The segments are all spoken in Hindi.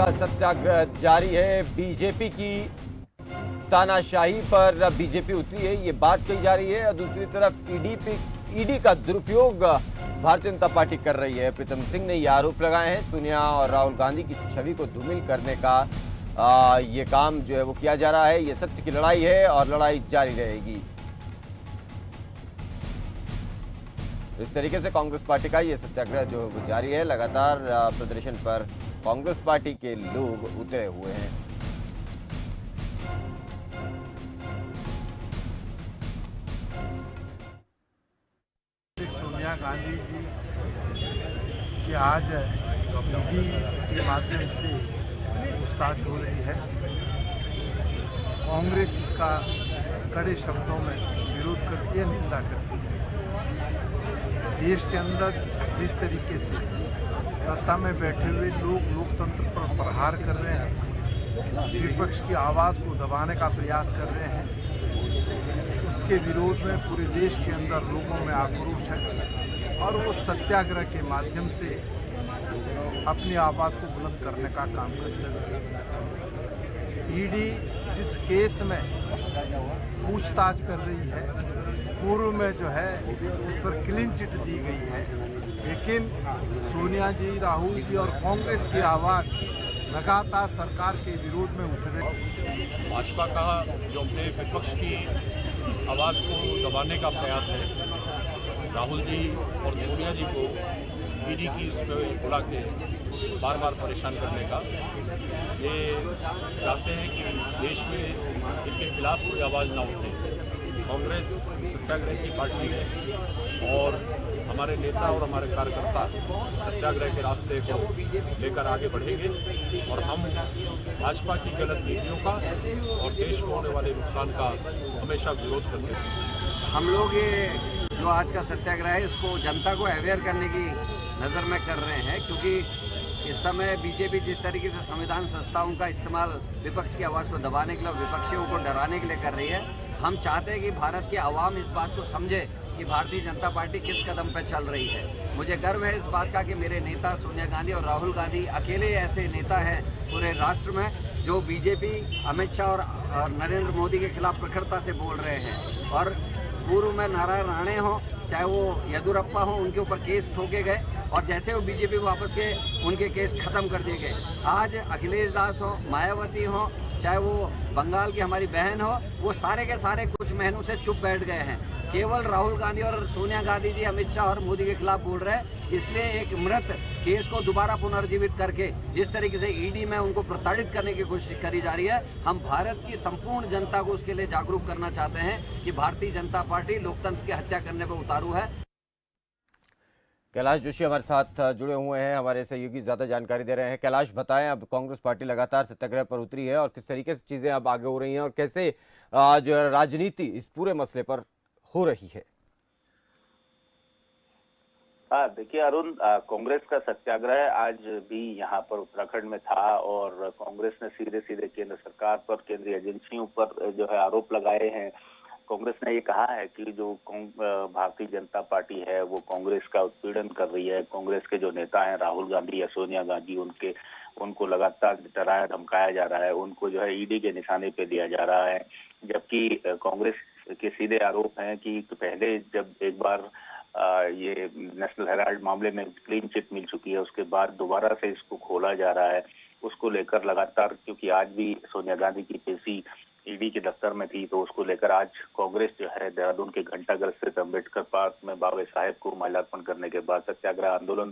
का सत्याग्रह जारी है। बीजेपी की तानाशाही पर बीजेपी उतरी है, ये बात कही जा रही है। और दूसरी तरफ ईडी का दुरुपयोग भारतीय जनता पार्टी कर रही है। प्रीतम सिंह ने ये आरोप लगाए हैं। सोनिया और राहुल गांधी की छवि को धूमिल करने का ये काम जो है वो किया जा रहा है। ये सत्य की लड़ाई है और लड़ाई जारी रहेगी। इस तरीके से कांग्रेस पार्टी का ये सत्याग्रह जो वो जारी है। लगातार प्रदर्शन पर कांग्रेस पार्टी के लोग उतरे हुए हैं। सोनिया गांधी जी की आज ईडी के माध्यम से पूछताछ हो रही है। कांग्रेस इसका कड़े शब्दों में विरोध करती है, निंदा करती है। देश के अंदर जिस तरीके से सत्ता में बैठे हुए लोग लोकतंत्र पर प्रहार कर रहे हैं, विपक्ष की आवाज़ को दबाने का प्रयास कर रहे हैं, उसके विरोध में पूरे देश के अंदर लोगों में आक्रोश है और वो सत्याग्रह के माध्यम से अपनी आवाज़ को बुलंद करने का काम कर रहे हैं। ईडी जिस केस में पूछताछ कर रही है, पूर्व में जो है उस पर क्लीन चिट दी गई है, लेकिन सोनिया जी, राहुल जी और कांग्रेस की आवाज़ लगातार सरकार के विरोध में उठ रही। भाजपा का जो अपने विपक्ष की आवाज़ को दबाने का प्रयास है, राहुल जी और सोनिया जी को ईडी की इस पर बुला के बार बार परेशान करने का, ये चाहते हैं कि देश में इनके खिलाफ कोई आवाज़ ना उठे। कांग्रेस सत्याग्रह की पार्टी है और हमारे नेता और हमारे कार्यकर्ता सत्याग्रह के रास्ते को लेकर आगे बढ़ेंगे और हम भाजपा की गलत नीतियों का और देश को होने वाले नुकसान का हमेशा विरोध करते हैं। हम लोग ये जो आज का सत्याग्रह है, इसको जनता को अवेयर करने की नज़र में कर रहे हैं, क्योंकि इस समय बीजेपी जिस तरीके से संविधान संस्थाओं का इस्तेमाल विपक्ष की आवाज़ को दबाने के लिए, विपक्षियों को डराने के लिए कर रही है। हम चाहते हैं कि भारत की आवाम इस बात को समझे कि भारतीय जनता पार्टी किस कदम पर चल रही है। मुझे गर्व है इस बात का कि मेरे नेता सोनिया गांधी और राहुल गांधी अकेले ऐसे नेता हैं पूरे राष्ट्र में जो बीजेपी, अमित शाह और नरेंद्र मोदी के खिलाफ प्रखरता से बोल रहे हैं। और पूर्व में नारायण राणे हो, चाहे वो येदुरप्पा हो, उनके ऊपर केस ठोके गए और जैसे वो बीजेपी वापस गए उनके केस खत्म कर दिए गए। आज अखिलेश दास हो, मायावती हो, चाहे वो बंगाल की हमारी बहन हो, वो सारे के सारे कुछ महीनों से चुप बैठ गए हैं। केवल राहुल गांधी और सोनिया गांधी जी अमित शाह और मोदी के खिलाफ बोल रहे हैं। इसलिए एक मृत केस को दोबारा पुनर्जीवित करके जिस तरीके से ईडी में उनको प्रताड़ित करने की कोशिश करी जा रही है, हम भारत की संपूर्ण जनता को उसके लिए जागरूक करना चाहते हैं कि भारतीय जनता पार्टी लोकतंत्र की हत्या करने पर उतारू है। कैलाश जोशी हमारे साथ जुड़े हुए हैं, हमारे सहयोगी ज़्यादा जानकारी दे रहे हैं। कैलाश, बताएं, अब कांग्रेस पार्टी लगातार सत्याग्रह पर उतरी है और किस तरीके से चीज़ें अब आगे हो रही हैं और कैसे जो राजनीति इस पूरे मसले पर हो रही है। देखिए अरुण, कांग्रेस का सत्याग्रह आज भी यहाँ पर उत्तराखंड में था और कांग्रेस ने सीधे सीधे केंद्र सरकार पर, केंद्रीय एजेंसियों पर जो है आरोप लगाए हैं। कांग्रेस ने ये कहा है कि जो भारतीय जनता पार्टी है वो कांग्रेस का उत्पीड़न कर रही है। कांग्रेस के जो नेता हैं राहुल गांधी या सोनिया गांधी, उनको लगातार डराया धमकाया जा रहा है, उनको जो है ईडी के निशाने पे लिया जा रहा है। जबकि कांग्रेस के सीधे आरोप हैं कि पहले जब एक बार ये नेशनल हेराल्ड मामले में क्लीन चिट मिल चुकी है, उसके बाद दोबारा से इसको खोला जा रहा है। उसको लेकर लगातार, क्योंकि आज भी सोनिया गांधी की पेशी ईडी के दफ्तर में थी, तो उसको लेकर आज कांग्रेस जो है देहरादून के घंटाघर स्थित अम्बेडकर पार्क में बाबा साहेब को माल्यार्पण करने के बाद सत्याग्रह आंदोलन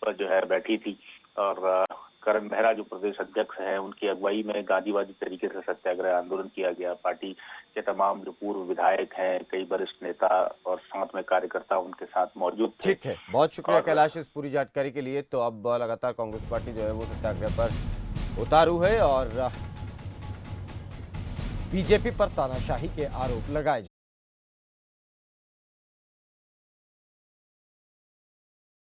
पर जो है बैठी थी। और करण मेहरा जो प्रदेश अध्यक्ष हैं, उनकी अगुवाई में गांधीवादी तरीके से सत्याग्रह आंदोलन किया गया। पार्टी के तमाम जो पूर्व विधायक हैं, कई वरिष्ठ नेता और साथ में कार्यकर्ता उनके साथ मौजूद थे। ठीक है, बहुत शुक्रिया कैलाश इस पूरी जानकारी के लिए। तो अब लगातार कांग्रेस पार्टी जो है वो सत्याग्रह पर उतारू है और बीजेपी पर तानाशाही के आरोप लगाए